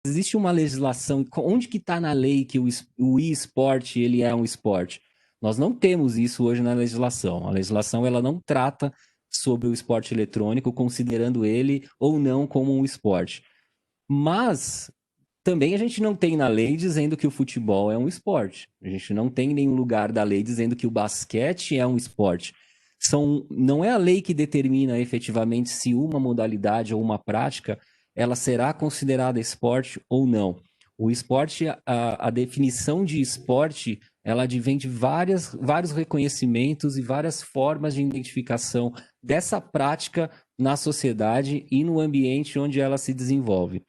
existe uma legislação, onde que está na lei que o e-sport ele é um esporte? Nós não temos isso hoje na legislação. A legislação ela não trata sobre o esporte eletrônico, considerando ele ou não como um esporte. Mas também a gente não tem na lei dizendo que o futebol é um esporte. A gente não tem nenhum lugar da lei dizendo que o basquete é um esporte. Não é a lei que determina efetivamente se uma modalidade ou uma prática ela será considerada esporte ou não. O esporte, a definição de esporte, ela advém de vários reconhecimentos e várias formas de identificação dessa prática na sociedade e no ambiente onde ela se desenvolve.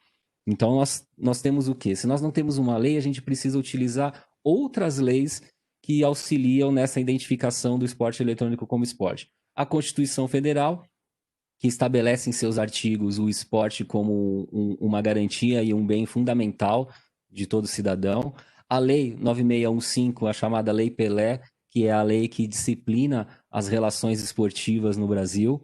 Então, nós temos o quê? Se nós não temos uma lei, a gente precisa utilizar outras leis que auxiliam nessa identificação do esporte eletrônico como esporte. A Constituição Federal, que estabelece em seus artigos o esporte como uma garantia e um bem fundamental de todo cidadão. A Lei 9615, a chamada Lei Pelé, que é a lei que disciplina as relações esportivas no Brasil.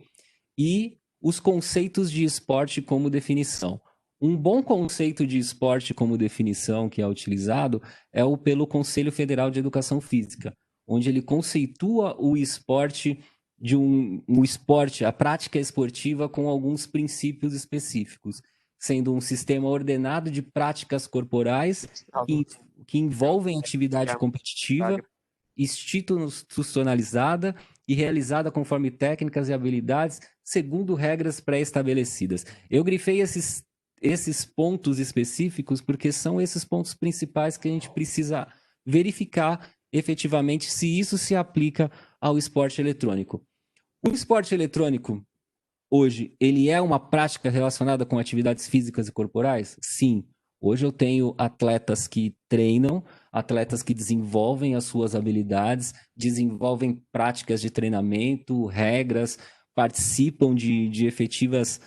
E os conceitos de esporte como definição. Um bom conceito de esporte como definição que é utilizado é o pelo Conselho Federal de Educação Física, onde ele conceitua o esporte de um esporte, a prática esportiva com alguns princípios específicos, sendo um sistema ordenado de práticas corporais que envolvem atividade competitiva, institucionalizada e realizada conforme técnicas e habilidades segundo regras pré-estabelecidas. Eu grifei esses pontos específicos porque são esses pontos principais que a gente precisa verificar efetivamente se isso se aplica ao esporte eletrônico. O esporte eletrônico, hoje, ele é uma prática relacionada com atividades físicas e corporais? Sim. Hoje eu tenho atletas que treinam, atletas que desenvolvem as suas habilidades, desenvolvem práticas de treinamento, regras, participam de efetivas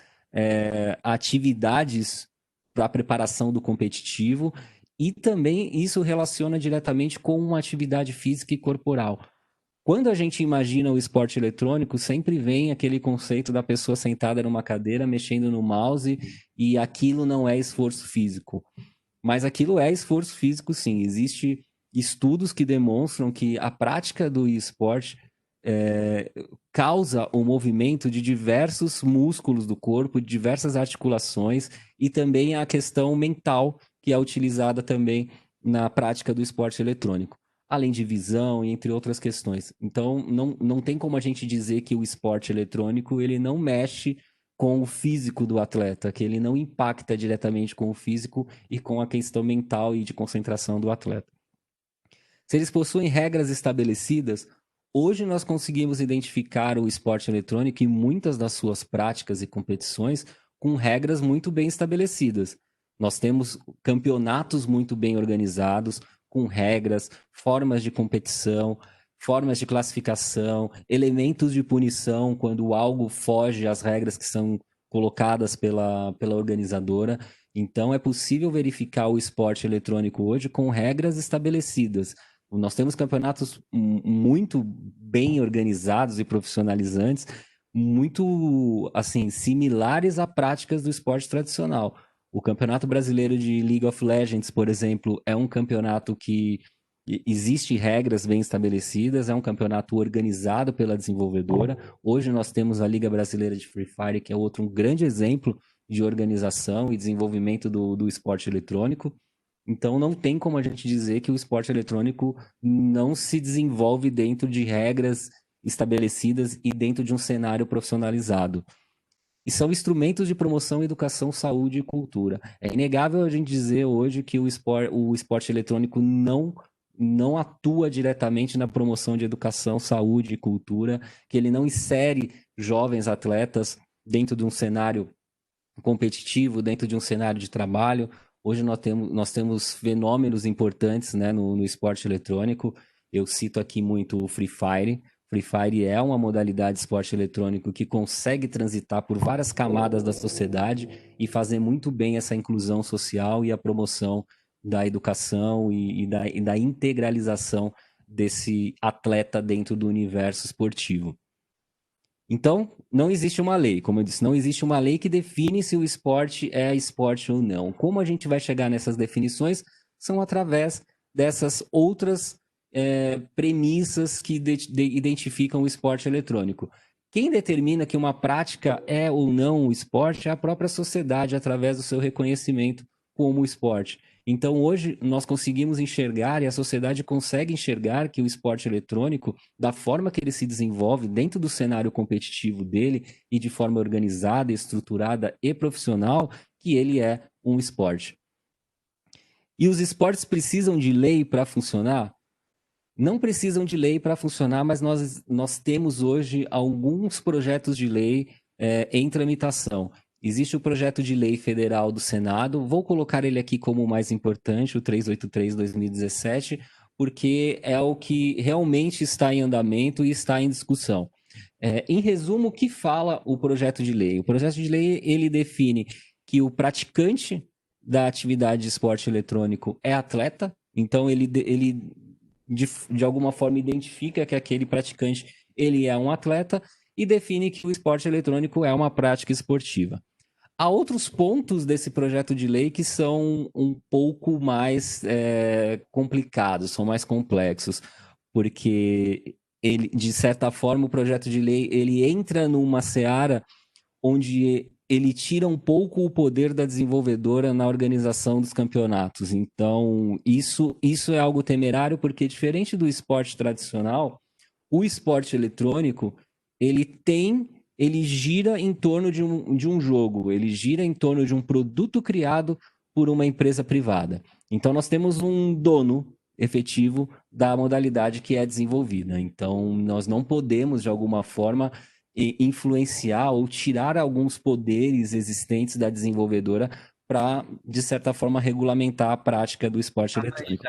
atividades para a preparação do competitivo e também isso relaciona diretamente com uma atividade física e corporal. Quando a gente imagina o esporte eletrônico, sempre vem aquele conceito da pessoa sentada numa cadeira, mexendo no mouse, e aquilo não é esforço físico. Mas aquilo é esforço físico, sim. Existem estudos que demonstram que a prática do esporte causa o movimento de diversos músculos do corpo, de diversas articulações, e também a questão mental, que é utilizada também na prática do esporte eletrônico, além de visão e entre outras questões. Então, não tem como a gente dizer que o esporte eletrônico ele não mexe com o físico do atleta, que ele não impacta diretamente com o físico e com a questão mental e de concentração do atleta. Se eles possuem regras estabelecidas, hoje nós conseguimos identificar o esporte eletrônico em muitas das suas práticas e competições com regras muito bem estabelecidas. Nós temos campeonatos muito bem organizados, com regras, formas de competição, formas de classificação, elementos de punição quando algo foge às regras que são colocadas pela organizadora. Então, é possível verificar o esporte eletrônico hoje com regras estabelecidas. Nós temos campeonatos muito bem organizados e profissionalizantes, muito assim similares a práticas do esporte tradicional. O Campeonato Brasileiro de League of Legends, por exemplo, é um campeonato que existe regras bem estabelecidas, é um campeonato organizado pela desenvolvedora. Hoje nós temos a Liga Brasileira de Free Fire, que é outro um grande exemplo de organização e desenvolvimento do esporte eletrônico. Então não tem como a gente dizer que o esporte eletrônico não se desenvolve dentro de regras estabelecidas e dentro de um cenário profissionalizado. E são instrumentos de promoção, educação, saúde e cultura. É inegável a gente dizer hoje que o esporte eletrônico não atua diretamente na promoção de educação, saúde e cultura, que ele não insere jovens atletas dentro de um cenário competitivo, dentro de um cenário de trabalho. Hoje nós temos fenômenos importantes, né, no esporte eletrônico. Eu cito aqui muito o Free Fire. Free Fire é uma modalidade de esporte eletrônico que consegue transitar por várias camadas da sociedade e fazer muito bem essa inclusão social e a promoção da educação e da integralização desse atleta dentro do universo esportivo. Então, não existe uma lei, como eu disse, não existe uma lei que define se o esporte é esporte ou não. Como a gente vai chegar nessas definições são através dessas outras premissas que identificam o esporte eletrônico. Quem determina que uma prática é ou não o esporte é a própria sociedade, através do seu reconhecimento como esporte. Então, hoje, nós conseguimos enxergar, e a sociedade consegue enxergar, que o esporte eletrônico, da forma que ele se desenvolve dentro do cenário competitivo dele e de forma organizada, estruturada e profissional, que ele é um esporte. E os esportes precisam de lei para funcionar? Não precisam de lei para funcionar, mas nós temos hoje alguns projetos de lei em tramitação. Existe o projeto de lei federal do Senado, vou colocar ele aqui como o mais importante, o 383/2017, porque é o que realmente está em andamento e está em discussão. Em resumo, o que fala o projeto de lei? O projeto de lei, ele define que o praticante da atividade de esporte eletrônico é atleta, então ele de alguma forma identifica que aquele praticante ele é um atleta e define que o esporte eletrônico é uma prática esportiva. Há outros pontos desse projeto de lei que são um pouco mais complicados, são mais complexos, porque ele, de certa forma, o projeto de lei ele entra numa seara onde ele tira um pouco o poder da desenvolvedora na organização dos campeonatos. Então, isso é algo temerário, porque diferente do esporte tradicional, o esporte eletrônico, ele gira em torno de um jogo, ele gira em torno de um produto criado por uma empresa privada. Então, nós temos um dono efetivo da modalidade que é desenvolvida. Então, nós não podemos, de alguma forma, influenciar ou tirar alguns poderes existentes da desenvolvedora para, de certa forma, regulamentar a prática do esporte eletrônico.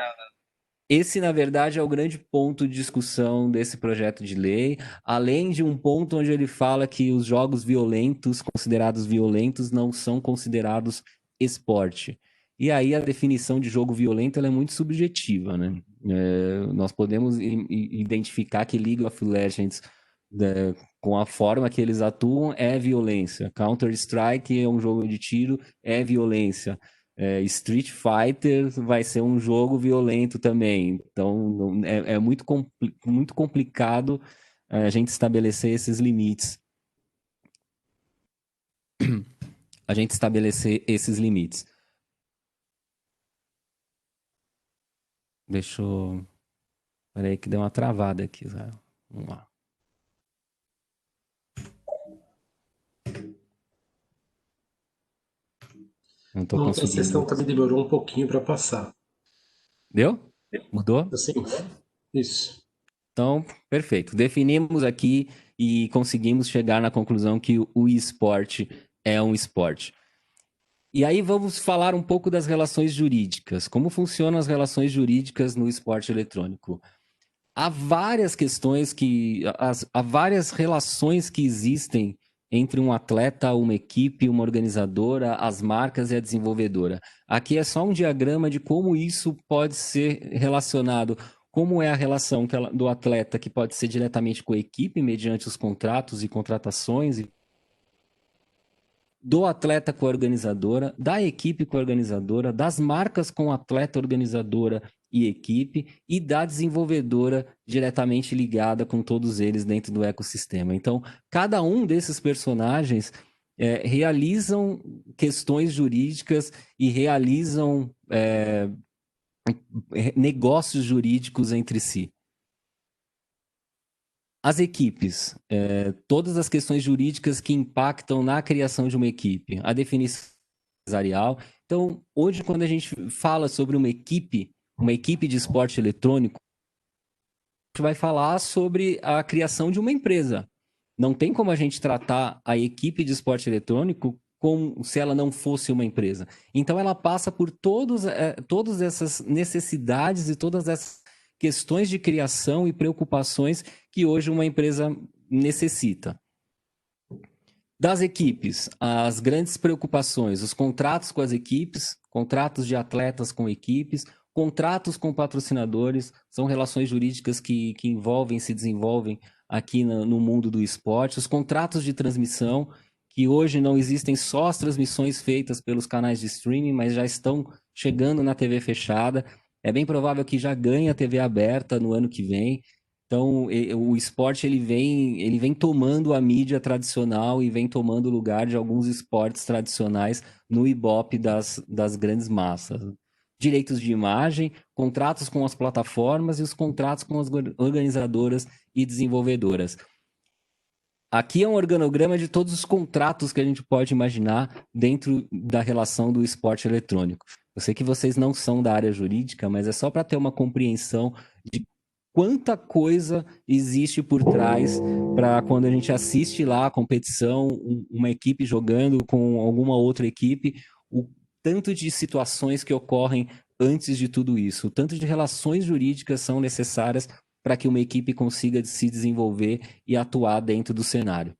Esse, na verdade, é o grande ponto de discussão desse projeto de lei, além de um ponto onde ele fala que os jogos violentos, considerados violentos, não são considerados esporte. E aí a definição de jogo violento ela é muito subjetiva, né? Nós podemos identificar que League of Legends, com a forma que eles atuam, é violência. Counter-Strike é um jogo de tiro, é violência. Street Fighter vai ser um jogo violento também. Então, é muito complicado a gente estabelecer esses limites. A gente estabelecer esses limites. Deixa eu... Peraí que deu uma travada aqui, Israel. Vamos lá. Não tô A conseguindo. sessão também demorou um pouquinho para passar. Deu? Mudou? Assim, isso. Então, perfeito. Definimos aqui e conseguimos chegar na conclusão que o esporte é um esporte. E aí vamos falar um pouco das relações jurídicas. Como funcionam as relações jurídicas no esporte eletrônico? Há várias questões há várias relações que existem entre um atleta, uma equipe, uma organizadora, as marcas e a desenvolvedora. Aqui é só um diagrama de como isso pode ser relacionado. Como é a relação do atleta, que pode ser diretamente com a equipe, mediante os contratos e contratações, do atleta com a organizadora, da equipe com a organizadora, das marcas com atleta, organizadora e equipe, e da desenvolvedora diretamente ligada com todos eles dentro do ecossistema. Então, cada um desses personagens realizam questões jurídicas e realizam negócios jurídicos entre si. As equipes, todas as questões jurídicas que impactam na criação de uma equipe, a definição empresarial. Então, hoje, quando a gente fala sobre uma equipe de esporte eletrônico, a gente vai falar sobre a criação de uma empresa. Não tem como a gente tratar a equipe de esporte eletrônico como se ela não fosse uma empresa. Então, ela passa por todas essas necessidades e todas essas questões de criação e preocupações que hoje uma empresa necessita. Das equipes, as grandes preocupações, os contratos com as equipes, contratos de atletas com equipes, Contratos com patrocinadores são relações jurídicas que envolvem, se desenvolvem aqui no mundo do esporte. Os contratos de transmissão, que hoje não existem só as transmissões feitas pelos canais de streaming, mas já estão chegando na TV fechada. É bem provável que já ganhe a TV aberta no ano que vem. Então, o esporte ele vem tomando a mídia tradicional e vem tomando o lugar de alguns esportes tradicionais no Ibope das grandes massas. Direitos de imagem, contratos com as plataformas e os contratos com as organizadoras e desenvolvedoras. Aqui é um organograma de todos os contratos que a gente pode imaginar dentro da relação do esporte eletrônico. Eu sei que vocês não são da área jurídica, mas é só para ter uma compreensão de quanta coisa existe por trás para quando a gente assiste lá a competição, uma equipe jogando com alguma outra equipe, o tanto de situações que ocorrem antes de tudo isso, o tanto de relações jurídicas são necessárias para que uma equipe consiga se desenvolver e atuar dentro do cenário.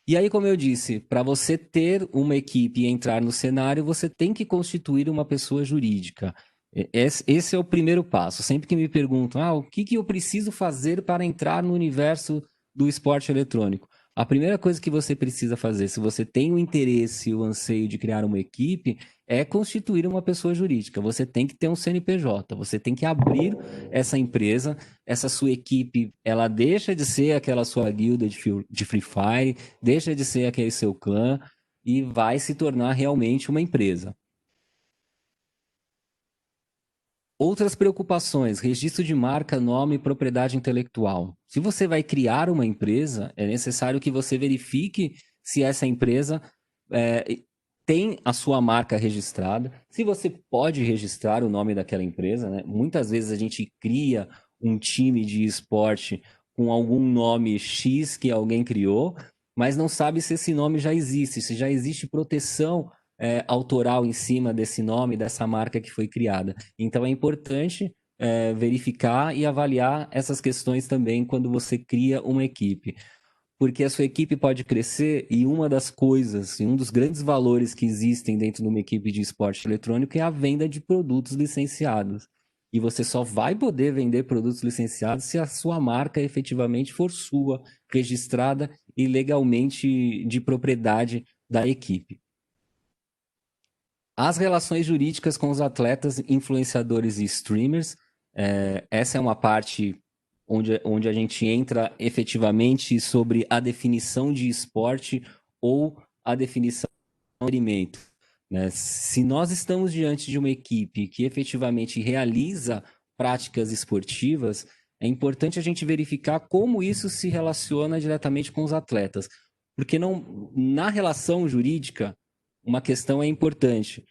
E aí, como eu disse, para você ter uma equipe e entrar no cenário, você tem que constituir uma pessoa jurídica. Esse é o primeiro passo. Sempre que me perguntam, o que eu preciso fazer para entrar no universo do esporte eletrônico? A primeira coisa que você precisa fazer, se você tem o interesse e o anseio de criar uma equipe, é constituir uma pessoa jurídica. Você tem que ter um CNPJ, você tem que abrir essa empresa, essa sua equipe, ela deixa de ser aquela sua guilda de Free Fire, deixa de ser aquele seu clã e vai se tornar realmente uma empresa. Outras preocupações, registro de marca, nome e propriedade intelectual. Se você vai criar uma empresa, é necessário que você verifique se essa empresa tem a sua marca registrada, se você pode registrar o nome daquela empresa, né? Muitas vezes a gente cria um time de esporte com algum nome X que alguém criou, mas não sabe se esse nome já existe, se já existe proteção autoral em cima desse nome, dessa marca que foi criada. Então é importante verificar e avaliar essas questões também quando você cria uma equipe. Porque a sua equipe pode crescer e uma das coisas, um dos grandes valores que existem dentro de uma equipe de esporte eletrônico é a venda de produtos licenciados. E você só vai poder vender produtos licenciados se a sua marca efetivamente for sua, registrada e legalmente de propriedade da equipe. As relações jurídicas com os atletas, influenciadores e streamers, essa é uma parte onde a gente entra efetivamente sobre a definição de esporte ou a definição de experimento. Né? Se nós estamos diante de uma equipe que efetivamente realiza práticas esportivas, é importante a gente verificar como isso se relaciona diretamente com os atletas. Porque na relação jurídica, uma questão é importante.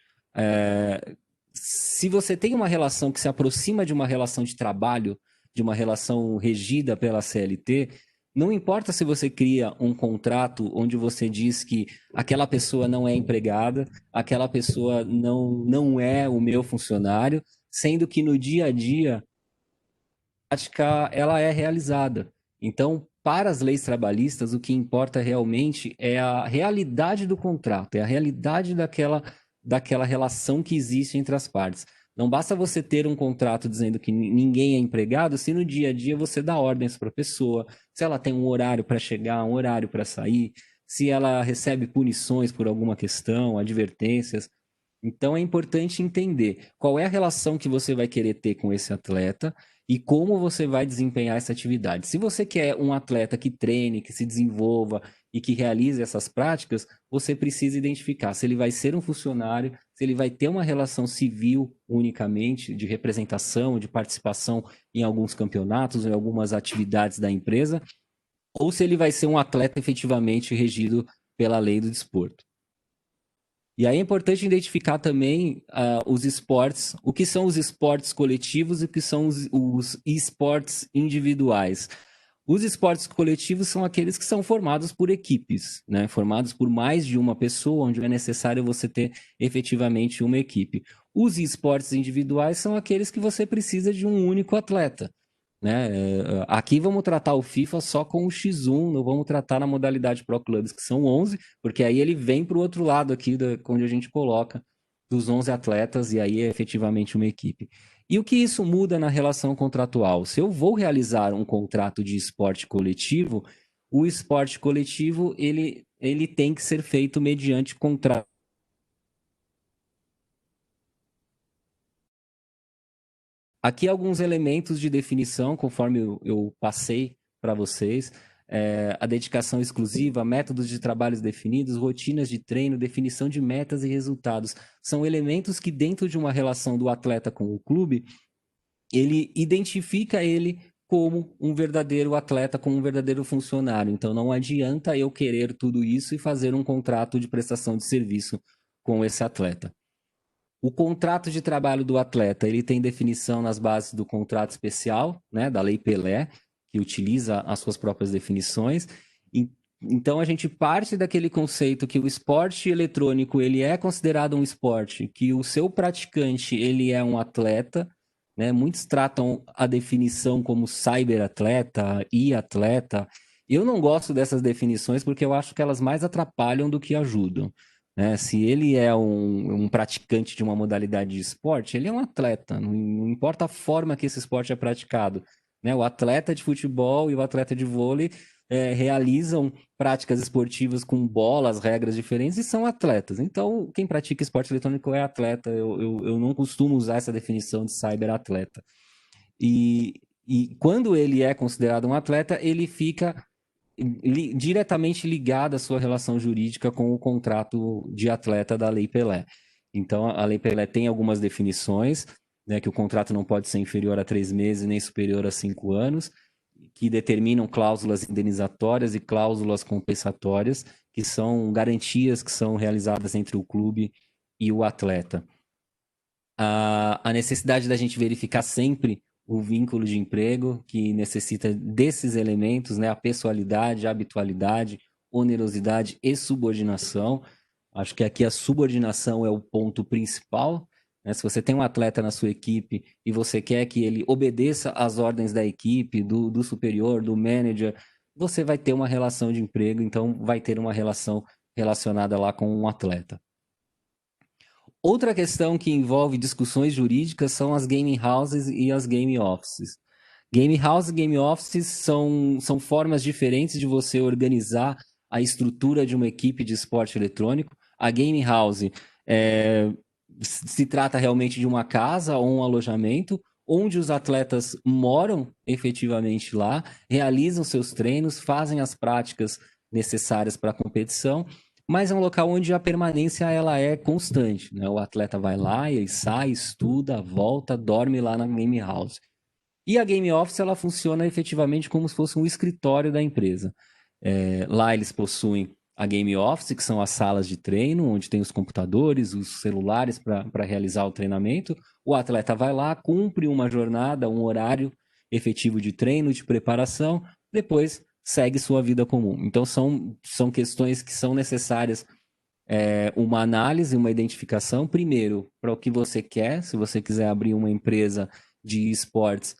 Se você tem uma relação que se aproxima de uma relação de trabalho, de uma relação regida pela CLT, não importa se você cria um contrato onde você diz que aquela pessoa não é empregada, aquela pessoa não é o meu funcionário, sendo que no dia a dia a prática ela é realizada. Então, para as leis trabalhistas, o que importa realmente é a realidade do contrato, é a realidade daquela relação que existe entre as partes. Não basta você ter um contrato dizendo que ninguém é empregado, se no dia a dia você dá ordens para a pessoa, se ela tem um horário para chegar, um horário para sair, se ela recebe punições por alguma questão, advertências. Então é importante entender qual é a relação que você vai querer ter com esse atleta e como você vai desempenhar essa atividade. Se você quer um atleta que treine, que se desenvolva e que realize essas práticas, você precisa identificar se ele vai ser um funcionário, se ele vai ter uma relação civil unicamente, de representação, de participação em alguns campeonatos, em algumas atividades da empresa, ou se ele vai ser um atleta efetivamente regido pela lei do desporto. E aí é importante identificar também os esportes, o que são os esportes coletivos e o que são os esportes individuais. Os esportes coletivos são aqueles que são formados por equipes, né? Formados por mais de uma pessoa, onde é necessário você ter efetivamente uma equipe. Os esportes individuais são aqueles que você precisa de um único atleta. Né? Aqui vamos tratar o FIFA só com o X1, não vamos tratar na modalidade Pro Clubs, que são 11, porque aí ele vem para o outro lado aqui, onde a gente coloca dos 11 atletas, e aí é efetivamente uma equipe. E o que isso muda na relação contratual? Se eu vou realizar um contrato de esporte coletivo, o esporte coletivo ele tem que ser feito mediante contrato. Aqui alguns elementos de definição, conforme eu passei para vocês. A dedicação exclusiva, métodos de trabalhos definidos, rotinas de treino, definição de metas e resultados. São elementos que dentro de uma relação do atleta com o clube, ele identifica ele como um verdadeiro atleta, como um verdadeiro funcionário. Então não adianta eu querer tudo isso e fazer um contrato de prestação de serviço com esse atleta. O contrato de trabalho do atleta, ele tem definição nas bases do contrato especial, né, da Lei Pelé, que utiliza as suas próprias definições. Então a gente parte daquele conceito que o esporte eletrônico, ele é considerado um esporte, que o seu praticante, ele é um atleta, né? Muitos tratam a definição como cyberatleta, e-atleta. Eu não gosto dessas definições porque eu acho que elas mais atrapalham do que ajudam, né? Se ele é um praticante de uma modalidade de esporte, ele é um atleta, não importa a forma que esse esporte é praticado, né? O atleta de futebol e o atleta de vôlei realizam práticas esportivas com bolas, regras diferentes e são atletas. Então, quem pratica esporte eletrônico é atleta. Eu não costumo usar essa definição de cyberatleta. E quando ele é considerado um atleta, ele fica diretamente ligado à sua relação jurídica com o contrato de atleta da Lei Pelé. Então, a Lei Pelé tem algumas definições, né, que o contrato não pode ser inferior a 3 meses nem superior a 5 anos, que determinam cláusulas indenizatórias e cláusulas compensatórias, que são garantias que são realizadas entre o clube e o atleta. A necessidade da gente verificar sempre o vínculo de emprego, que necessita desses elementos, né? A pessoalidade, a habitualidade, onerosidade e subordinação. Acho que aqui a subordinação é o ponto principal, né? Se você tem um atleta na sua equipe e você quer que ele obedeça às ordens da equipe, do superior, do manager, você vai ter uma relação de emprego, então vai ter uma relação relacionada lá com um atleta. Outra questão que envolve discussões jurídicas são as gaming houses e as game offices. Game house e game offices são formas diferentes de você organizar a estrutura de uma equipe de esporte eletrônico. A game house se trata realmente de uma casa ou um alojamento onde os atletas moram efetivamente lá, realizam seus treinos, fazem as práticas necessárias para a competição, mas é um local onde a permanência ela é constante, né? O atleta vai lá, ele sai, estuda, volta, dorme lá na game house. E a game office ela funciona efetivamente como se fosse um escritório da empresa. Lá eles possuem a game office, que são as salas de treino, onde tem os computadores, os celulares para realizar o treinamento. O atleta vai lá, cumpre uma jornada, um horário efetivo de treino, de preparação, depois segue sua vida comum. Então são questões que são necessárias uma análise, uma identificação, primeiro, para o que você quer, se você quiser abrir uma empresa de esportes,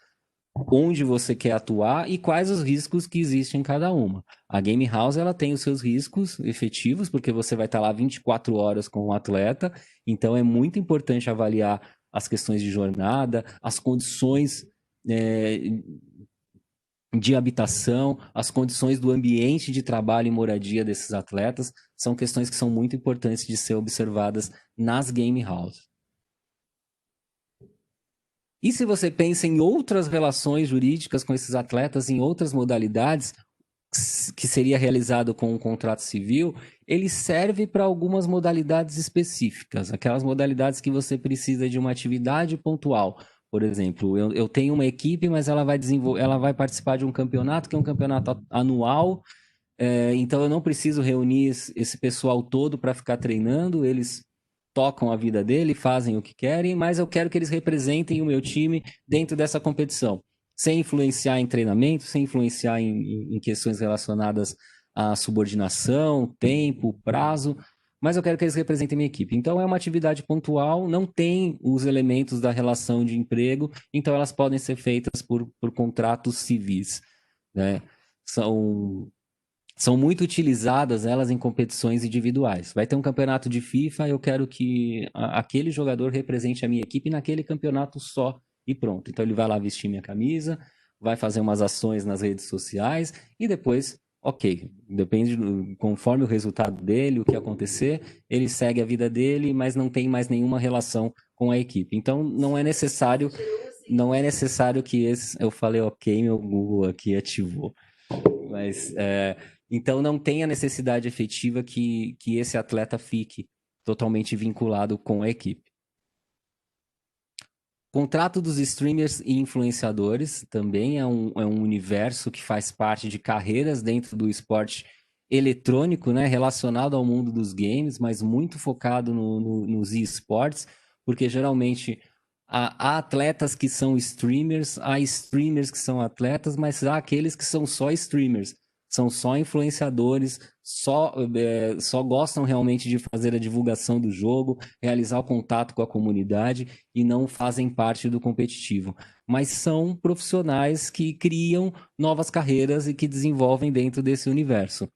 onde você quer atuar e quais os riscos que existem em cada uma. A Game House ela tem os seus riscos efetivos, porque você vai estar lá 24 horas com o atleta, então é muito importante avaliar as questões de jornada, as condições de habitação, as condições do ambiente de trabalho e moradia desses atletas, são questões que são muito importantes de ser observadas nas game houses. E se você pensa em outras relações jurídicas com esses atletas, em outras modalidades, que seria realizado com um contrato civil, ele serve para algumas modalidades específicas, aquelas modalidades que você precisa de uma atividade pontual. Por exemplo, eu tenho uma equipe, mas ela vai participar de um campeonato, que é um campeonato anual, então eu não preciso reunir esse pessoal todo para ficar treinando, eles tocam a vida dele, fazem o que querem, mas eu quero que eles representem o meu time dentro dessa competição, sem influenciar em treinamento, sem influenciar em questões relacionadas à subordinação, tempo, prazo, mas eu quero que eles representem minha equipe. Então é uma atividade pontual, não tem os elementos da relação de emprego, então elas podem ser feitas por contratos civis, né? são muito utilizadas elas em competições individuais. Vai ter um campeonato de FIFA, eu quero que aquele jogador represente a minha equipe naquele campeonato só e pronto. Então ele vai lá vestir minha camisa, vai fazer umas ações nas redes sociais e depois, ok, depende, conforme o resultado dele, o que acontecer, ele segue a vida dele, mas não tem mais nenhuma relação com a equipe. Então não é necessário que esse, eu falei ok, meu Google aqui ativou. Mas, então não tem a necessidade efetiva que esse atleta fique totalmente vinculado com a equipe. Contrato dos streamers e influenciadores também é um universo que faz parte de carreiras dentro do esporte eletrônico, né, relacionado ao mundo dos games, mas muito focado nos esportes, porque geralmente há atletas que são streamers, há streamers que são atletas, mas há aqueles que são só streamers, são só influenciadores, só gostam realmente de fazer a divulgação do jogo, realizar o contato com a comunidade e não fazem parte do competitivo. Mas são profissionais que criam novas carreiras e que desenvolvem dentro desse universo.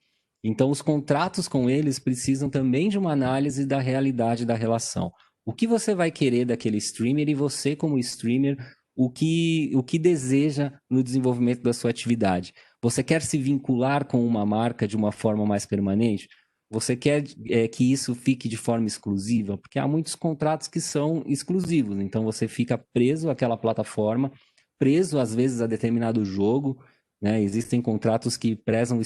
Então, os contratos com eles precisam também de uma análise da realidade da relação. O que você vai querer daquele streamer e você, como streamer, o que deseja no desenvolvimento da sua atividade? Você quer se vincular com uma marca de uma forma mais permanente? Você quer que isso fique de forma exclusiva? Porque há muitos contratos que são exclusivos, então você fica preso àquela plataforma, preso às vezes a determinado jogo, né? Existem contratos que prezam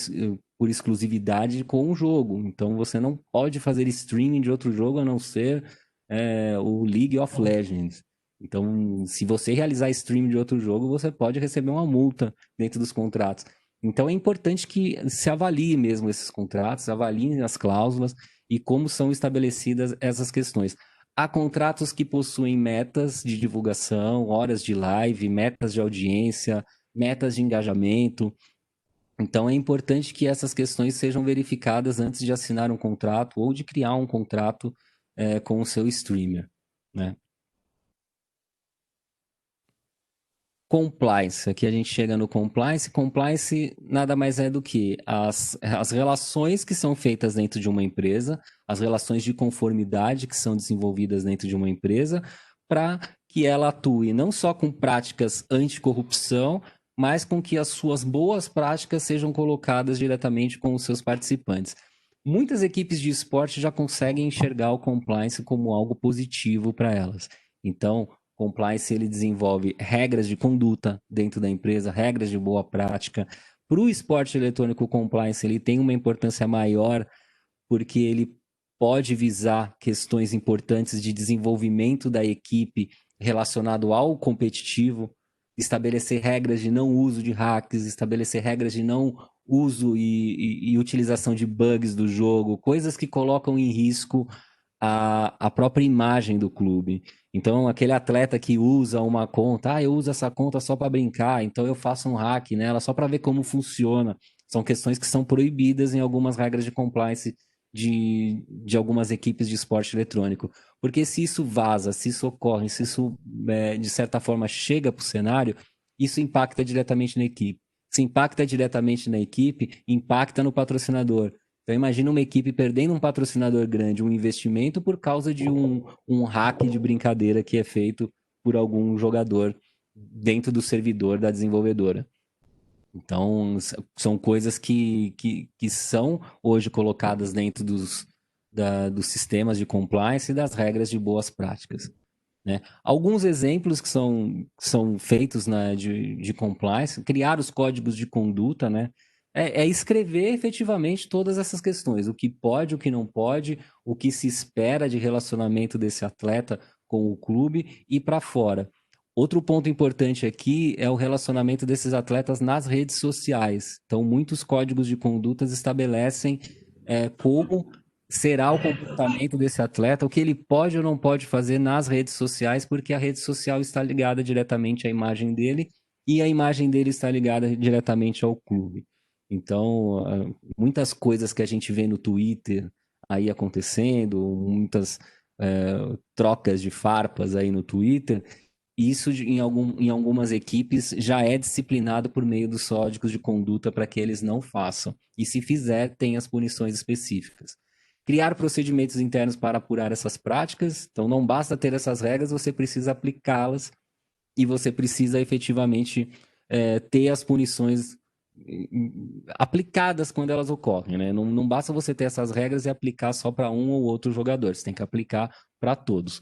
por exclusividade com o jogo, então você não pode fazer streaming de outro jogo a não ser o League of Legends. Então, se você realizar streaming de outro jogo, você pode receber uma multa dentro dos contratos. Então é importante que se avalie mesmo esses contratos, avaliem as cláusulas e como são estabelecidas essas questões. Há contratos que possuem metas de divulgação, horas de live, metas de audiência, metas de engajamento. Então é importante que essas questões sejam verificadas antes de assinar um contrato ou de criar um contrato com o seu streamer, né? Compliance, aqui a gente chega no compliance. Compliance nada mais é do que as relações que são feitas dentro de uma empresa, as relações de conformidade que são desenvolvidas dentro de uma empresa, para que ela atue não só com práticas anticorrupção, mas com que as suas boas práticas sejam colocadas diretamente com os seus participantes. Muitas equipes de esporte já conseguem enxergar o compliance como algo positivo para elas. Então, compliance ele desenvolve regras de conduta dentro da empresa, regras de boa prática. Para o esporte eletrônico, o compliance ele tem uma importância maior porque ele pode visar questões importantes de desenvolvimento da equipe relacionado ao competitivo, estabelecer regras de não uso de hacks, estabelecer regras de não uso e utilização de bugs do jogo, coisas que colocam em risco a própria imagem do clube. Então, aquele atleta que usa uma conta, eu uso essa conta só para brincar, então eu faço um hack nela só para ver como funciona. São questões que são proibidas em algumas regras de compliance de algumas equipes de esporte eletrônico. Porque se isso vaza, se isso ocorre, se isso, de certa forma, chega para o cenário, isso impacta diretamente na equipe. Se impacta diretamente na equipe, impacta no patrocinador. Então, imagina uma equipe perdendo um patrocinador grande, um investimento por causa de um hack de brincadeira que é feito por algum jogador dentro do servidor da desenvolvedora. Então, são coisas que são hoje colocadas dentro dos sistemas de compliance e das regras de boas práticas. Né? Alguns exemplos que são feitos de compliance, criar os códigos de conduta, né? É escrever efetivamente todas essas questões, o que pode, o que não pode, o que se espera de relacionamento desse atleta com o clube e para fora. Outro ponto importante aqui é o relacionamento desses atletas nas redes sociais. Então, muitos códigos de condutas estabelecem como será o comportamento desse atleta, o que ele pode ou não pode fazer nas redes sociais, porque a rede social está ligada diretamente à imagem dele e a imagem dele está ligada diretamente ao clube. Então, muitas coisas que a gente vê no Twitter aí acontecendo, muitas trocas de farpas aí no Twitter, isso em algumas equipes já é disciplinado por meio dos códigos de conduta para que eles não façam. E se fizer, tem as punições específicas. Criar procedimentos internos para apurar essas práticas. Então, não basta ter essas regras, você precisa aplicá-las e você precisa efetivamente ter as punições aplicadas quando elas ocorrem, né? Não basta você ter essas regras e aplicar só para um ou outro jogador, você tem que aplicar para todos.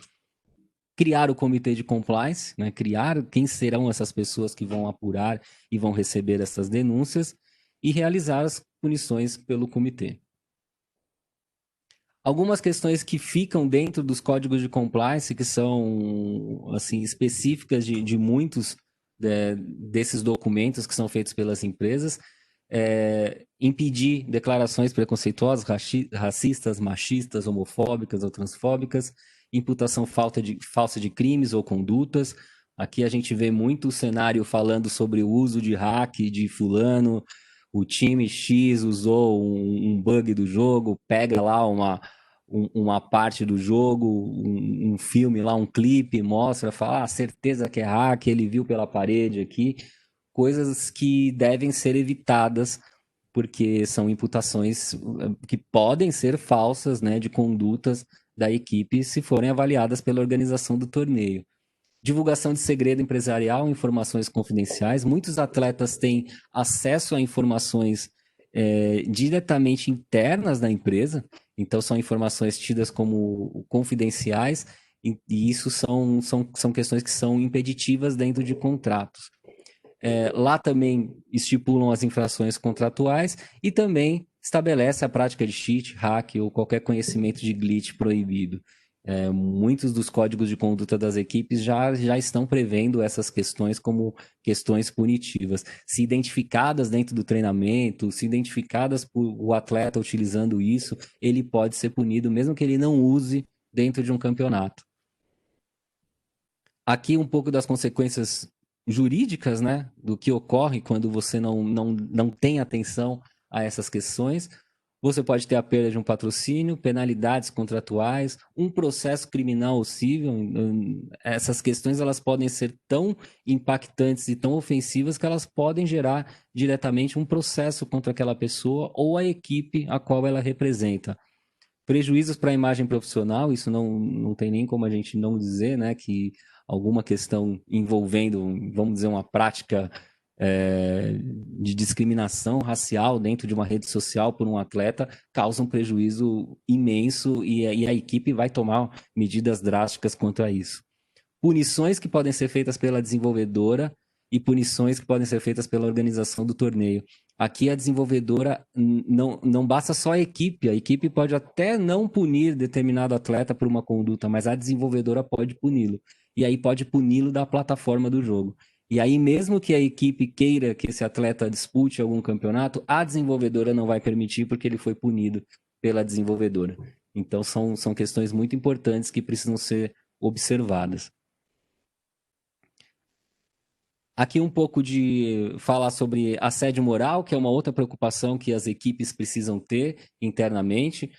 Criar o comitê de compliance, né? Criar quem serão essas pessoas que vão apurar e vão receber essas denúncias e realizar as punições pelo comitê. Algumas questões que ficam dentro dos códigos de compliance, que são assim, específicas de muitos desses documentos que são feitos pelas empresas, impedir declarações preconceituosas, racistas, machistas, homofóbicas ou transfóbicas, imputação falsa de crimes ou condutas. Aqui a gente vê muito o cenário falando sobre o uso de hack de fulano, o time X usou um bug do jogo, pega lá uma parte do jogo, um filme lá, um clipe, mostra, fala, certeza que é hack, ele viu pela parede aqui. Coisas que devem ser evitadas, porque são imputações que podem ser falsas, né, de condutas da equipe se forem avaliadas pela organização do torneio. Divulgação de segredo empresarial, informações confidenciais. Muitos atletas têm acesso a informações diretamente internas da empresa, então são informações tidas como confidenciais, e isso são questões que são impeditivas dentro de contratos. Lá também estipulam as infrações contratuais e também estabelece a prática de cheat, hack ou qualquer conhecimento de glitch proibido. Muitos dos códigos de conduta das equipes já estão prevendo essas questões como questões punitivas. Se identificadas dentro do treinamento, se identificadas por o atleta utilizando isso, ele pode ser punido, mesmo que ele não use dentro de um campeonato. Aqui um pouco das consequências jurídicas, né, do que ocorre quando você não tem atenção a essas questões. Você pode ter a perda de um patrocínio, penalidades contratuais, um processo criminal ou civil. Essas questões elas podem ser tão impactantes e tão ofensivas que elas podem gerar diretamente um processo contra aquela pessoa ou a equipe a qual ela representa. Prejuízos para a imagem profissional, isso não tem nem como a gente não dizer, né, que alguma questão envolvendo, vamos dizer, uma prática de discriminação racial dentro de uma rede social por um atleta causa um prejuízo imenso e a equipe vai tomar medidas drásticas quanto a isso. Punições que podem ser feitas pela desenvolvedora e punições que podem ser feitas pela organização do torneio. Aqui a desenvolvedora não basta só a equipe pode até não punir determinado atleta por uma conduta, mas a desenvolvedora pode puni-lo. E aí pode puni-lo da plataforma do jogo. E aí, mesmo que a equipe queira que esse atleta dispute algum campeonato, a desenvolvedora não vai permitir porque ele foi punido pela desenvolvedora. Então, são questões muito importantes que precisam ser observadas. Aqui um pouco de falar sobre assédio moral, que é uma outra preocupação que as equipes precisam ter internamente.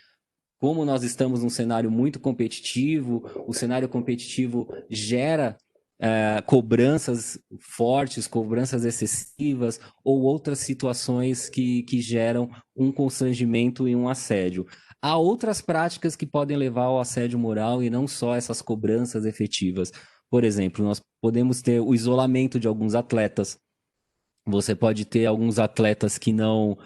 Como nós estamos num cenário muito competitivo, o cenário competitivo gera cobranças fortes, cobranças excessivas ou outras situações que geram um constrangimento e um assédio. Há outras práticas que podem levar ao assédio moral e não só essas cobranças efetivas. Por exemplo, nós podemos ter o isolamento de alguns atletas. Você pode ter alguns atletas que não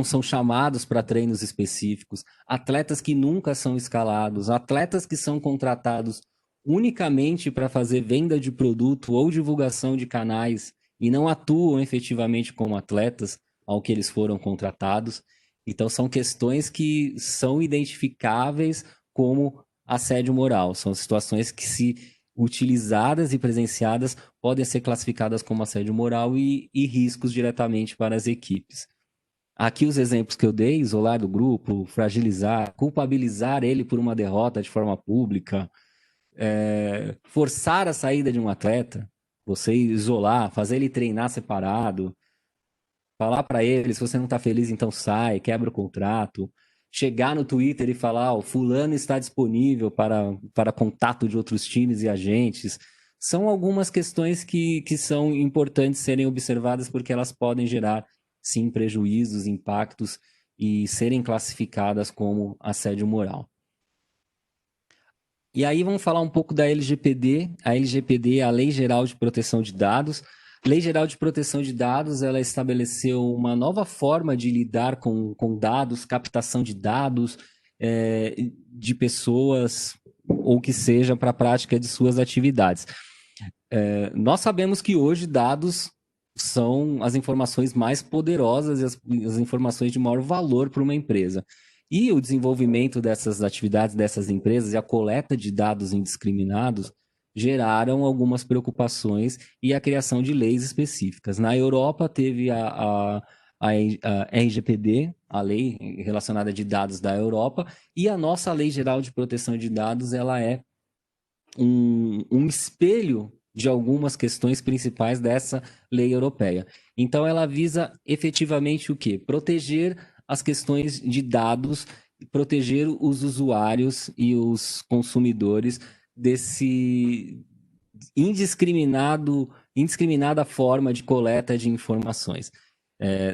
são chamados para treinos específicos, atletas que nunca são escalados, atletas que são contratados unicamente para fazer venda de produto ou divulgação de canais e não atuam efetivamente como atletas ao que eles foram contratados. Então, são questões que são identificáveis como assédio moral. São situações que, se utilizadas e presenciadas, podem ser classificadas como assédio moral e riscos diretamente para as equipes. Aqui os exemplos que eu dei: isolar do grupo, fragilizar, culpabilizar ele por uma derrota de forma pública, forçar a saída de um atleta, você isolar, fazer ele treinar separado, falar para ele, se você não está feliz, então sai, quebra o contrato, chegar no Twitter e falar, o fulano está disponível para contato de outros times e agentes. São algumas questões que são importantes serem observadas porque elas podem gerar, sim, prejuízos, impactos e serem classificadas como assédio moral. E aí vamos falar um pouco da LGPD. A LGPD é a Lei Geral de Proteção de Dados. Lei Geral de Proteção de Dados, ela estabeleceu uma nova forma de lidar com dados, captação de dados de pessoas, ou que seja, para a prática de suas atividades. Nós sabemos que hoje dados são as informações mais poderosas e as informações de maior valor para uma empresa. E o desenvolvimento dessas atividades, dessas empresas e a coleta de dados indiscriminados geraram algumas preocupações e a criação de leis específicas. Na Europa teve a RGPD, a lei relacionada de dados da Europa, e a nossa Lei Geral de Proteção de Dados, ela é um espelho de algumas questões principais dessa lei europeia. Então, ela visa efetivamente o quê? Proteger as questões de dados, proteger os usuários e os consumidores desse indiscriminada forma de coleta de informações.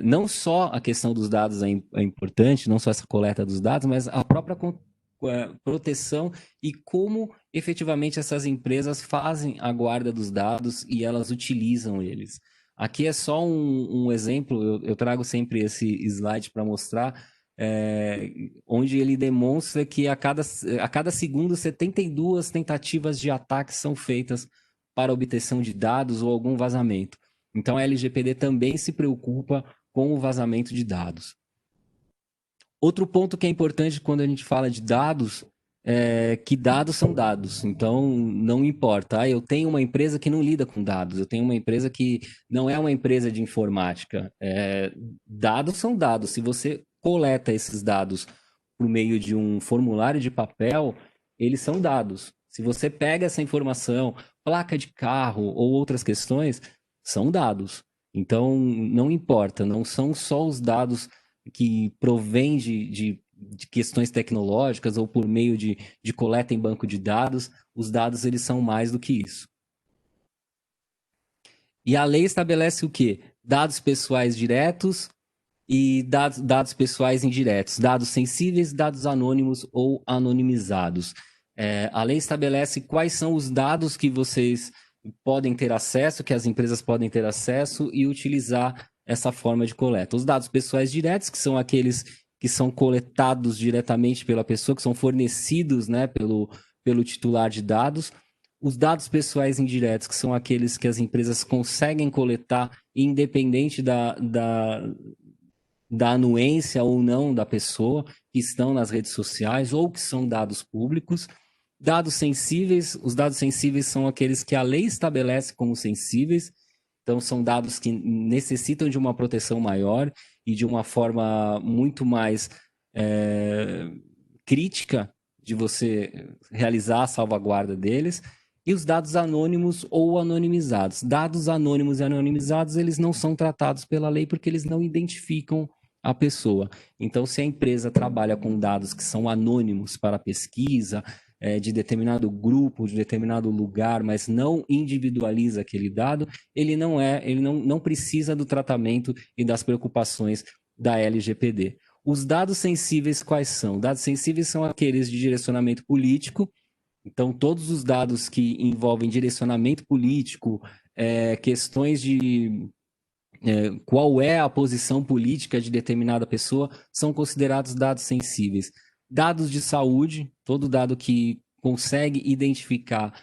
Não só a questão dos dados é importante, não só essa coleta dos dados, mas a própria proteção e como efetivamente essas empresas fazem a guarda dos dados e elas utilizam eles. Aqui é só um exemplo, eu trago sempre esse slide para mostrar, onde ele demonstra que a cada segundo 72 tentativas de ataque são feitas para obtenção de dados ou algum vazamento. Então a LGPD também se preocupa com o vazamento de dados. Outro ponto que é importante quando a gente fala de dados é que dados são dados. Então, não importa. Eu tenho uma empresa que não lida com dados. Eu tenho uma empresa que não é uma empresa de informática. Dados são dados. Se você coleta esses dados por meio de um formulário de papel, eles são dados. Se você pega essa informação, placa de carro ou outras questões, são dados. Então, não importa. Não são só os dados que provém de questões tecnológicas ou por meio de coleta em banco de dados, os dados eles são mais do que isso. E a lei estabelece o quê? Dados pessoais diretos e dados pessoais indiretos, dados sensíveis, dados anônimos ou anonimizados. A lei estabelece quais são os dados que vocês podem ter acesso, que as empresas podem ter acesso e utilizar essa forma de coleta. Os dados pessoais diretos, que são aqueles que são coletados diretamente pela pessoa, que são fornecidos, né, pelo titular de dados. Os dados pessoais indiretos, que são aqueles que as empresas conseguem coletar independente da anuência ou não da pessoa, que estão nas redes sociais ou que são dados públicos. Dados sensíveis, os dados sensíveis são aqueles que a lei estabelece como sensíveis, então são dados que necessitam de uma proteção maior e de uma forma muito mais crítica de você realizar a salvaguarda deles. E os dados anônimos ou anonimizados. Dados anônimos e anonimizados, eles não são tratados pela lei porque eles não identificam a pessoa. Então, se a empresa trabalha com dados que são anônimos para pesquisa, de determinado grupo, de determinado lugar, mas não individualiza aquele dado, ele não precisa do tratamento e das preocupações da LGPD. Os dados sensíveis quais são? Dados sensíveis são aqueles de direcionamento político. Então, todos os dados que envolvem direcionamento político, questões de qual é a posição política de determinada pessoa, são considerados dados sensíveis. Dados de saúde, todo dado que consegue identificar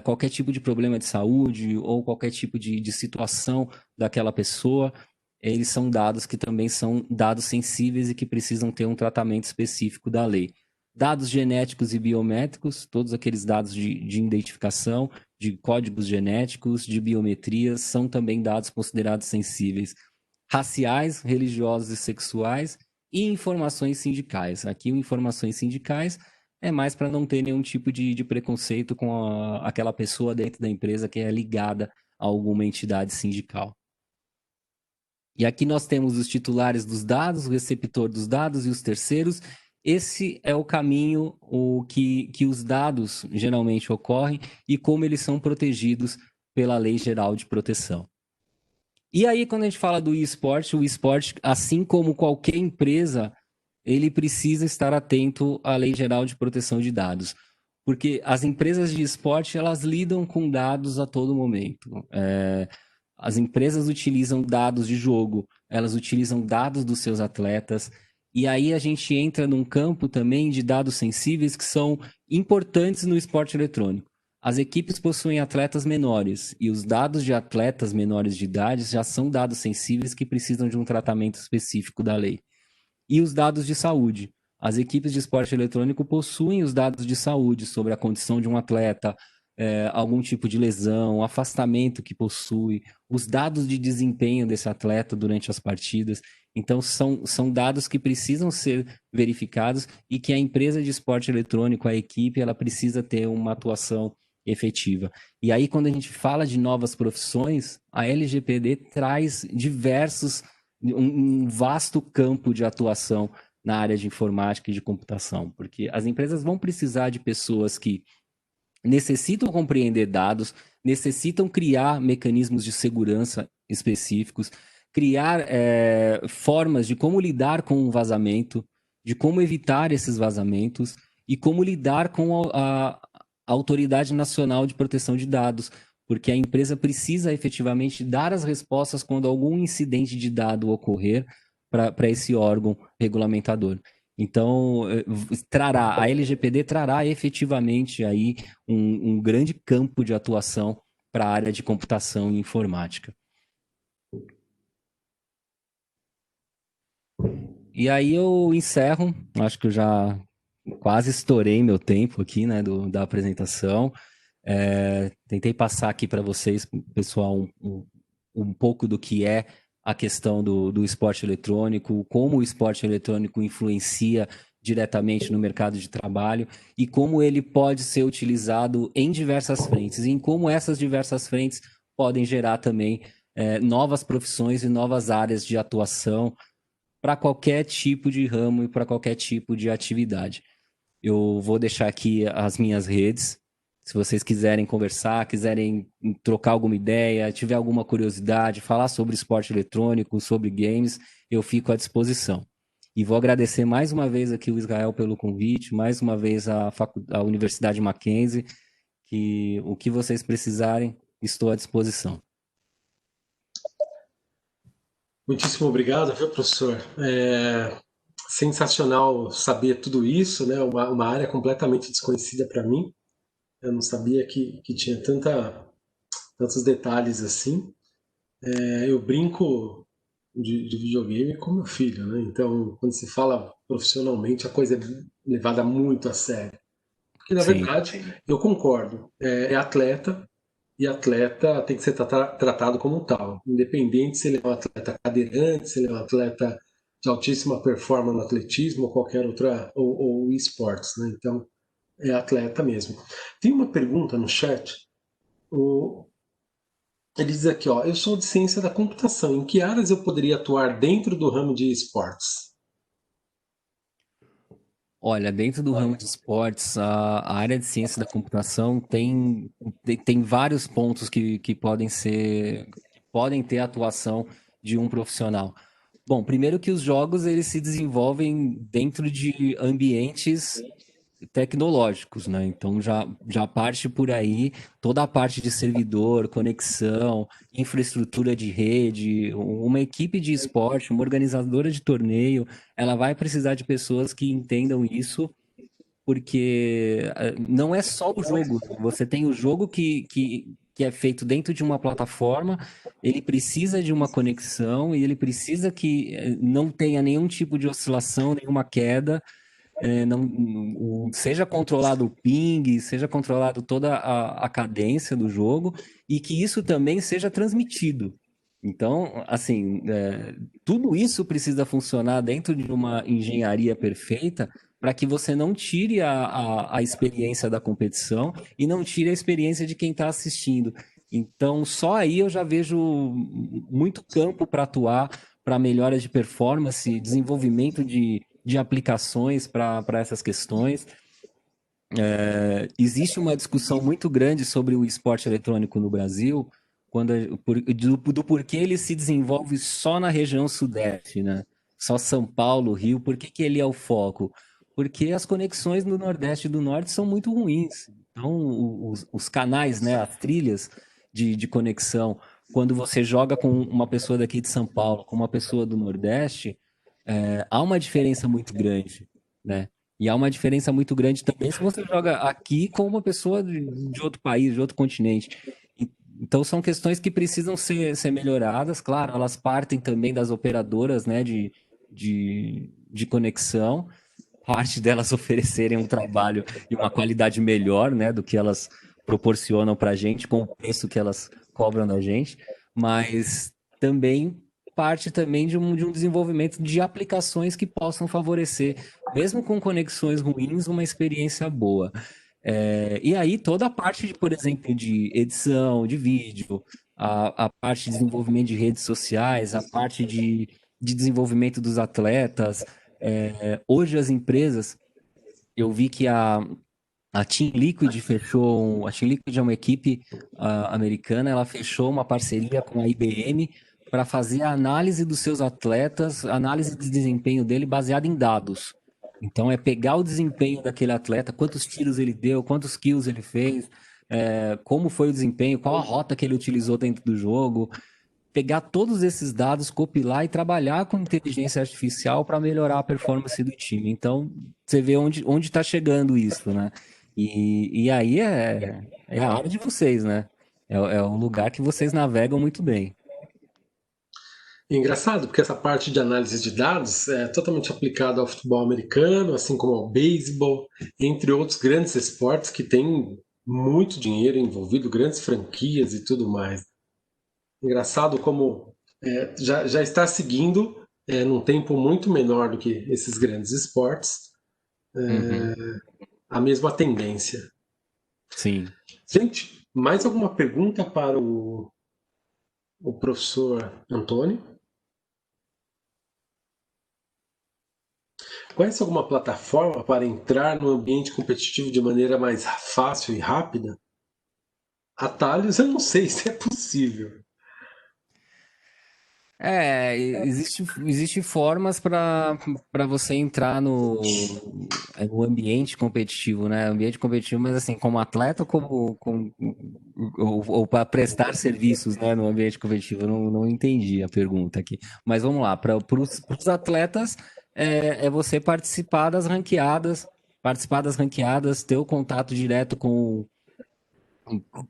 qualquer tipo de problema de saúde ou qualquer tipo de situação daquela pessoa, eles são dados que também são dados sensíveis e que precisam ter um tratamento específico da lei. Dados genéticos e biométricos, todos aqueles dados de identificação, de códigos genéticos, de biometrias, são também dados considerados sensíveis. Raciais, religiosos e sexuais e informações sindicais. Aqui, informações sindicais é mais para não ter nenhum tipo de preconceito com aquela pessoa dentro da empresa que é ligada a alguma entidade sindical. E aqui nós temos os titulares dos dados, o receptor dos dados e os terceiros, esse é o caminho que os dados geralmente ocorrem e como eles são protegidos pela Lei Geral de Proteção. E aí, quando a gente fala do esporte, o esporte, assim como qualquer empresa, ele precisa estar atento à Lei Geral de Proteção de Dados. Porque as empresas de esporte, elas lidam com dados a todo momento. As empresas utilizam dados de jogo, elas utilizam dados dos seus atletas, e aí a gente entra num campo também de dados sensíveis que são importantes no esporte eletrônico. As equipes possuem atletas menores, e os dados de atletas menores de idade já são dados sensíveis que precisam de um tratamento específico da lei. E os dados de saúde. As equipes de esporte eletrônico possuem os dados de saúde sobre a condição de um atleta, algum tipo de lesão, afastamento que possui, os dados de desempenho desse atleta durante as partidas. Então, são dados que precisam ser verificados e que a empresa de esporte eletrônico, a equipe, ela precisa ter uma atuação efetiva. E aí, quando a gente fala de novas profissões, a LGPD traz um vasto campo de atuação na área de informática e de computação, porque as empresas vão precisar de pessoas que necessitam compreender dados, necessitam criar mecanismos de segurança específicos, criar formas de como lidar com um vazamento, de como evitar esses vazamentos e como lidar com a Autoridade Nacional de Proteção de Dados, porque a empresa precisa efetivamente dar as respostas quando algum incidente de dado ocorrer para esse órgão regulamentador. Então, a LGPD trará efetivamente aí um grande campo de atuação para a área de computação e informática. E aí eu encerro, acho que eu já quase estourei meu tempo aqui, né, da apresentação. Tentei passar aqui para vocês, pessoal, um pouco do que é a questão do esporte eletrônico, como o esporte eletrônico influencia diretamente no mercado de trabalho e como ele pode ser utilizado em diversas frentes, e em como essas diversas frentes podem gerar também novas profissões e novas áreas de atuação para qualquer tipo de ramo e para qualquer tipo de atividade. Eu vou deixar aqui as minhas redes. Se vocês quiserem conversar, quiserem trocar alguma ideia, tiver alguma curiosidade, falar sobre esporte eletrônico, sobre games, eu fico à disposição. E vou agradecer mais uma vez aqui o Israel pelo convite, mais uma vez a Universidade Mackenzie, que o que vocês precisarem, estou à disposição. Muitíssimo obrigado, viu, professor? Sensacional saber tudo isso, né? Uma área completamente desconhecida para mim. Eu não sabia que tinha tantos detalhes assim. Eu brinco de videogame com meu filho, né? Então, quando se fala profissionalmente, a coisa é levada muito a sério. Porque, na Sim, verdade, eu concordo. É atleta, e atleta tem que ser tratado como tal. Independente se ele é um atleta cadeirante, se ele é um atleta de altíssima performance no atletismo ou qualquer outra, ou esportes, né? Então, é atleta mesmo. Tem uma pergunta no chat. Ele diz aqui, ó, eu sou de ciência da computação. Em que áreas eu poderia atuar dentro do ramo de esportes? olha, dentro do ramo de esportes, a área de ciência da computação tem vários pontos que podem ter a atuação de um profissional. Bom, primeiro que os jogos eles se desenvolvem dentro de ambientes tecnológicos, né? Então já parte por aí toda a parte de servidor, conexão, infraestrutura de rede, uma equipe de esporte, uma organizadora de torneio, ela vai precisar de pessoas que entendam isso, porque não é só o jogo, né? Você tem o jogo que é feito dentro de uma plataforma, ele precisa de uma conexão e ele precisa que não tenha nenhum tipo de oscilação, nenhuma queda, seja controlado o ping, seja controlado toda a cadência do jogo e que isso também seja transmitido. Então, assim, tudo isso precisa funcionar dentro de uma engenharia perfeita para que você não tire a experiência da competição e não tire a experiência de quem está assistindo. Então, só aí eu já vejo muito campo para atuar, para melhora de performance, desenvolvimento de de aplicações para essas questões. Existe uma discussão muito grande sobre o esporte eletrônico no Brasil, do porquê ele se desenvolve só na região sudeste, né? Só São Paulo, Rio, por que ele é o foco? Porque as conexões no Nordeste e do Norte são muito ruins. Então, os canais, né, as trilhas de conexão, quando você joga com uma pessoa daqui de São Paulo, com uma pessoa do Nordeste, há uma diferença muito grande, né? E há uma diferença muito grande também se você joga aqui com uma pessoa de outro país, de outro continente. Então são questões que precisam ser melhoradas, claro, elas partem também das operadoras, né, de conexão, parte delas oferecerem um trabalho e uma qualidade melhor, né, do que elas proporcionam para a gente, com o preço que elas cobram da gente, mas também parte também de um desenvolvimento de aplicações que possam favorecer, mesmo com conexões ruins, uma experiência boa. E aí toda a parte, por exemplo, de edição de vídeo, a parte de desenvolvimento de redes sociais, a parte de desenvolvimento dos atletas. Hoje as empresas, eu vi que a Team Liquid fechou, a Team Liquid é uma equipe americana, ela fechou uma parceria com a IBM para fazer a análise dos seus atletas, análise de desempenho dele baseada em dados. Então é pegar o desempenho daquele atleta, quantos tiros ele deu, quantos kills ele fez, como foi o desempenho, qual a rota que ele utilizou dentro do jogo, pegar todos esses dados, compilar e trabalhar com inteligência artificial para melhorar a performance do time. Então, você vê onde está chegando isso, né? E aí é a área de vocês, né? É o lugar que vocês navegam muito bem. É engraçado, porque essa parte de análise de dados é totalmente aplicada ao futebol americano, assim como ao beisebol, entre outros grandes esportes que têm muito dinheiro envolvido, grandes franquias e tudo mais. Engraçado como já está seguindo, num tempo muito menor do que esses grandes esportes, Uhum. a mesma tendência. Sim. Gente, mais alguma pergunta para o professor Antônio? Conhece alguma plataforma para entrar no ambiente competitivo de maneira mais fácil e rápida? Atalhos, eu não sei se é possível. Existe formas para você entrar no ambiente competitivo, né? Ambiente competitivo, mas assim, como atleta ou para prestar serviços, né, no ambiente competitivo. Eu não entendi a pergunta aqui. Mas vamos lá, para os atletas é você participar das ranqueadas, ter o contato direto com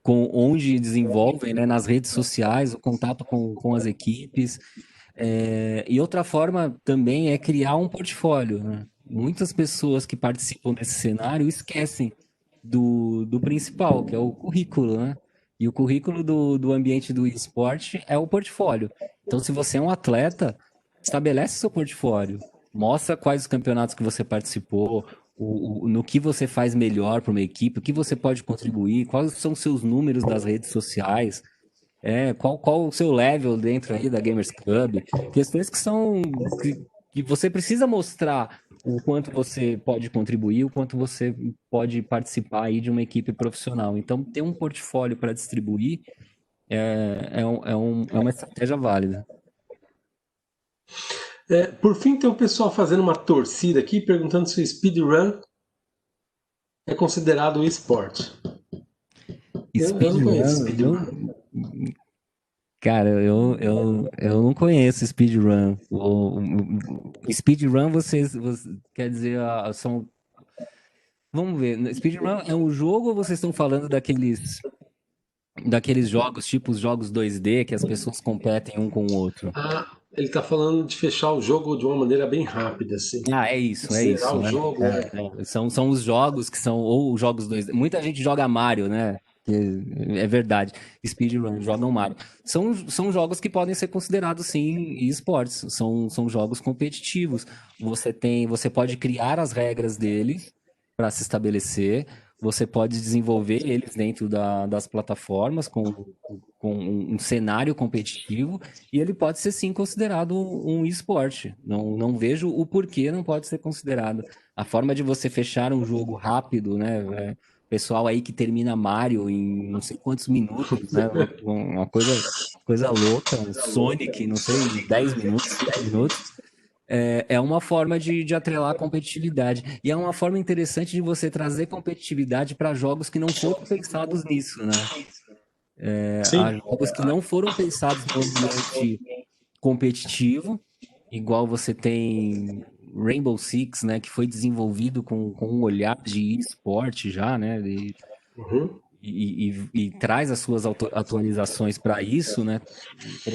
onde desenvolvem, né, nas redes sociais, o contato com as equipes. E outra forma também é criar um portfólio, né? Muitas pessoas que participam desse cenário esquecem do principal, que é o currículo, né? E o currículo do ambiente do esporte é o portfólio. Então, se você é um atleta, estabelece seu portfólio. Mostra quais os campeonatos que você participou, no que você faz melhor para uma equipe, o que você pode contribuir, quais são os seus números das redes sociais, qual o seu level dentro aí da Gamers Club. Questões que você precisa mostrar o quanto você pode contribuir, o quanto você pode participar aí de uma equipe profissional. Então, ter um portfólio para distribuir é uma estratégia válida. Por fim, tem um pessoal fazendo uma torcida aqui, perguntando se o speedrun é considerado um esporte. Eu não conheço speedrun. Cara, eu não conheço speedrun. O speedrun, quer dizer, são. Vamos ver, speedrun é um jogo ou vocês estão falando daqueles jogos, tipo os jogos 2D, que as pessoas competem um com o outro? Ah, ele está falando de fechar o jogo de uma maneira bem rápida, assim. Ah, é isso, é Zerar isso, o né? jogo. São os jogos que são, ou os jogos 2D. Muita gente joga Mario, né? É verdade. Speedrun, jogam Mario. São jogos que podem ser considerados, sim, esportes. São jogos competitivos. Você pode criar as regras deles para se estabelecer. você pode desenvolver eles dentro das plataformas com um cenário competitivo e ele pode ser sim considerado um esporte. Não vejo o porquê não pode ser considerado. A forma de você fechar um jogo rápido, né? Pessoal aí que termina Mario em não sei quantos minutos, né? Uma coisa louca. Sonic, não sei, 10 minutos, 5 minutos. É uma forma de atrelar a competitividade. E é uma forma interessante de você trazer competitividade para jogos que não foram pensados nisso, né? Há Sim. jogos que não foram pensados no ambiente competitivo, igual você tem Rainbow Six, né, que foi desenvolvido com um olhar de esporte já, né, Uhum. e traz as suas atualizações para isso, né,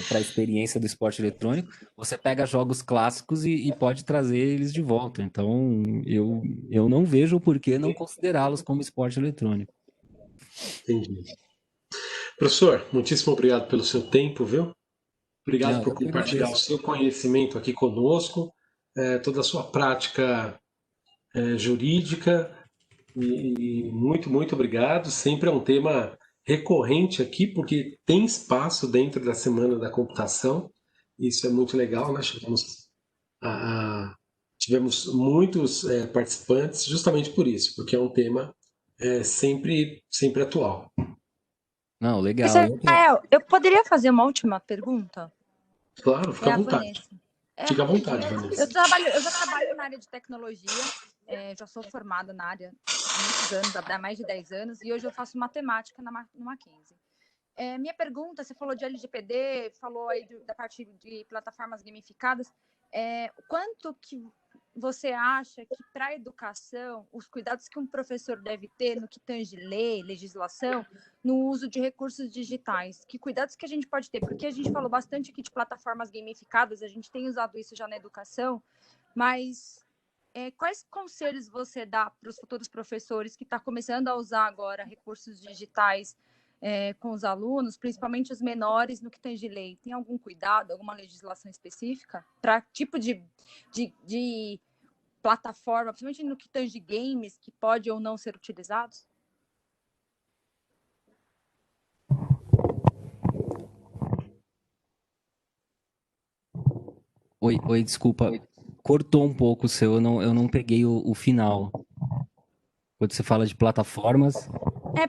para a experiência do esporte eletrônico. Você pega jogos clássicos e pode trazer eles de volta. Então, eu não vejo o porquê não considerá-los como esporte eletrônico. Entendi. Professor, muitíssimo obrigado pelo seu tempo, viu? Obrigado Não, por eu que compartilhar o agradeço. seu conhecimento aqui conosco, toda a sua prática jurídica e muito, muito obrigado. Sempre é um tema recorrente aqui, porque tem espaço dentro da Semana da Computação. Isso é muito legal, né? Tivemos muitos participantes justamente por isso, porque é um tema sempre atual. Não, legal. Professor Rafael, eu poderia fazer uma última pergunta? Claro, É fica à a vontade. Vanessa. É Fica à rapidinho. vontade, Vanessa. Eu já trabalho na área de tecnologia, já sou formada na área há muitos anos, há mais de 10 anos, e hoje eu faço matemática no Mackenzie. Minha pergunta, você falou de LGPD, falou aí da parte de plataformas gamificadas, quanto que você acha que para a educação, os cuidados que um professor deve ter no que tange lei, legislação, no uso de recursos digitais? Que cuidados que a gente pode ter? Porque a gente falou bastante aqui de plataformas gamificadas, a gente tem usado isso já na educação, mas quais conselhos você dá para os futuros professores que estão começando a usar agora recursos digitais com os alunos, principalmente os menores, no que tange lei? Tem algum cuidado, alguma legislação específica para tipo de plataforma, principalmente no que tange games, que pode ou não ser utilizados? Oi, desculpa. Cortou um pouco o seu, eu não peguei o final. Quando você fala de plataformas.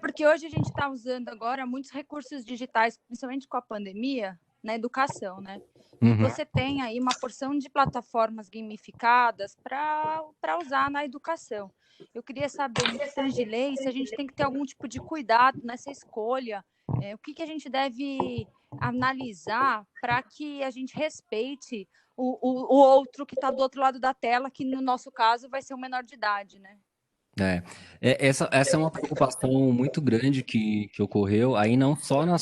Porque hoje a gente está usando agora muitos recursos digitais, principalmente com a pandemia, na educação, né? E você tem aí uma porção de plataformas gamificadas para usar na educação. Eu queria saber, no que tange lei, se a gente tem que ter algum tipo de cuidado nessa escolha, o que a gente deve analisar para que a gente respeite o outro que está do outro lado da tela, que no nosso caso vai ser o menor de idade, né? Essa é uma preocupação muito grande que ocorreu, aí não só na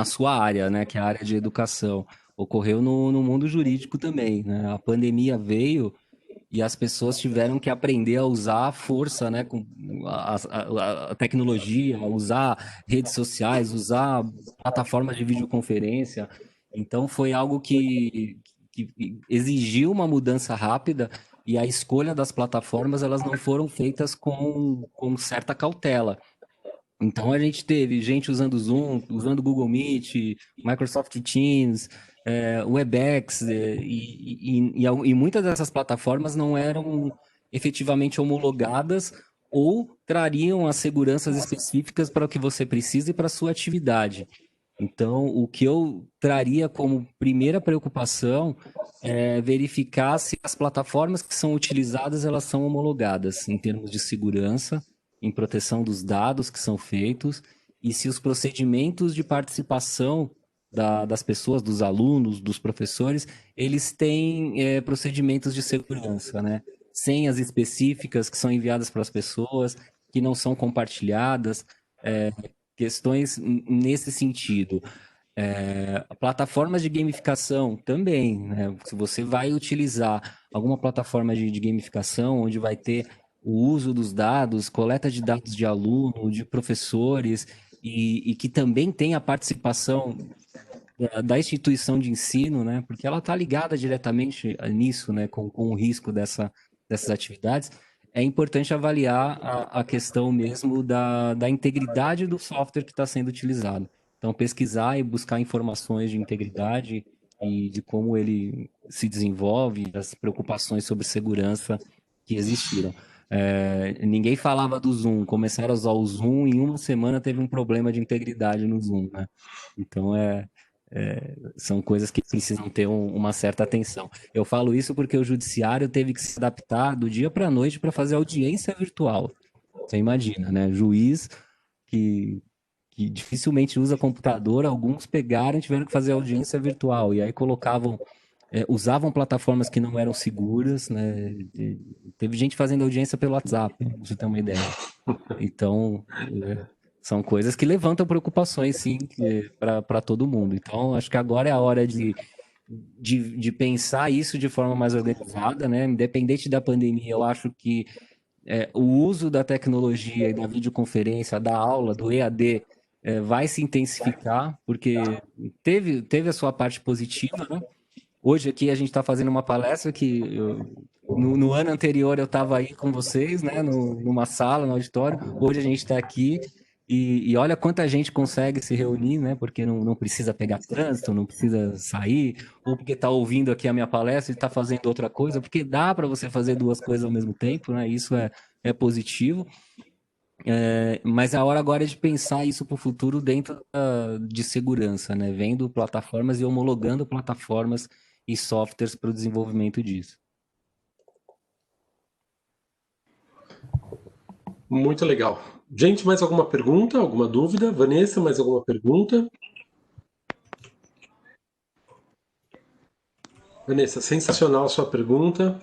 sua área, né, que é a área de educação, ocorreu no mundo jurídico também, né? A pandemia veio e as pessoas tiveram que aprender a usar a força, né, com a tecnologia, usar redes sociais, usar plataformas de videoconferência. Então foi algo que exigiu uma mudança rápida e a escolha das plataformas elas não foram feitas com certa cautela. Então a gente teve gente usando Zoom, usando Google Meet, Microsoft Teams, Webex, e muitas dessas plataformas não eram efetivamente homologadas ou trariam as seguranças específicas para o que você precisa e para a sua atividade. Então, o que eu traria como primeira preocupação é verificar se as plataformas que são utilizadas elas são homologadas em termos de segurança, em proteção dos dados que são feitos e se os procedimentos de participação das pessoas, dos alunos, dos professores, eles têm procedimentos de segurança, né? Senhas específicas que são enviadas para as pessoas, que não são compartilhadas, questões nesse sentido. Plataformas de gamificação também, né? Se você vai utilizar alguma plataforma de gamificação, onde vai ter o uso dos dados, coleta de dados de aluno, de professores, e que também tem a participação da instituição de ensino, né? Porque ela está ligada diretamente nisso, né? Com o risco dessas atividades. é importante avaliar a questão mesmo da integridade do software que está sendo utilizado. Então, pesquisar e buscar informações de integridade e de como ele se desenvolve, as preocupações sobre segurança que existiram. Ninguém falava do Zoom, começaram a usar o Zoom, em uma semana teve um problema de integridade no Zoom, né? Então, são coisas que precisam ter uma certa atenção. Eu falo isso porque o judiciário teve que se adaptar do dia para a noite para fazer audiência virtual. Você imagina, né? Juiz que dificilmente usa computador, alguns pegaram e tiveram que fazer audiência virtual. E aí usavam plataformas que não eram seguras, né? Teve gente fazendo audiência pelo WhatsApp, pra você ter uma ideia. Então, são coisas que levantam preocupações, sim, para todo mundo. Então, acho que agora é a hora de pensar isso de forma mais organizada, né? Independente da pandemia, eu acho que o uso da tecnologia e da videoconferência, da aula, do EAD, vai se intensificar, porque teve a sua parte positiva, né? Hoje aqui a gente está fazendo uma palestra que no ano anterior eu estava aí com vocês, né, numa sala, no auditório. Hoje a gente está aqui e olha quanta gente consegue se reunir, né? Porque não precisa pegar trânsito, não precisa sair, ou porque está ouvindo aqui a minha palestra e está fazendo outra coisa, porque dá para você fazer duas coisas ao mesmo tempo, né? Isso é positivo. Mas a hora agora é de pensar isso para o futuro dentro de segurança, né? Vendo plataformas e homologando plataformas e softwares para o desenvolvimento disso. Muito legal. Gente, mais alguma pergunta, alguma dúvida? Vanessa, mais alguma pergunta? Vanessa, sensacional a sua pergunta.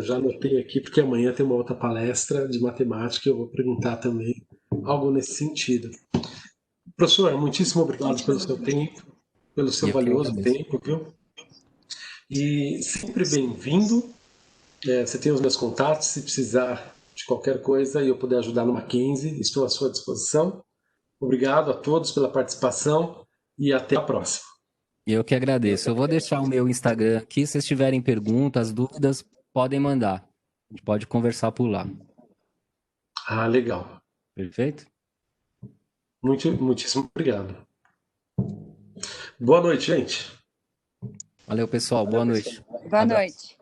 Já anotei aqui, porque amanhã tem uma outra palestra de matemática e eu vou perguntar também algo nesse sentido. Professor, muitíssimo obrigado pelo seu tempo, pelo seu valioso tempo, viu? E sempre bem-vindo. Você tem os meus contatos, se precisar de qualquer coisa e eu puder ajudar no Mackenzie, estou à sua disposição. Obrigado a todos pela participação e até a próxima. Eu que agradeço. Eu vou deixar o meu Instagram aqui. Se vocês tiverem perguntas, dúvidas, podem mandar. A gente pode conversar por lá. Ah, legal. Perfeito? Muitíssimo obrigado. Boa noite, gente. Valeu, pessoal. Boa noite. Boa noite.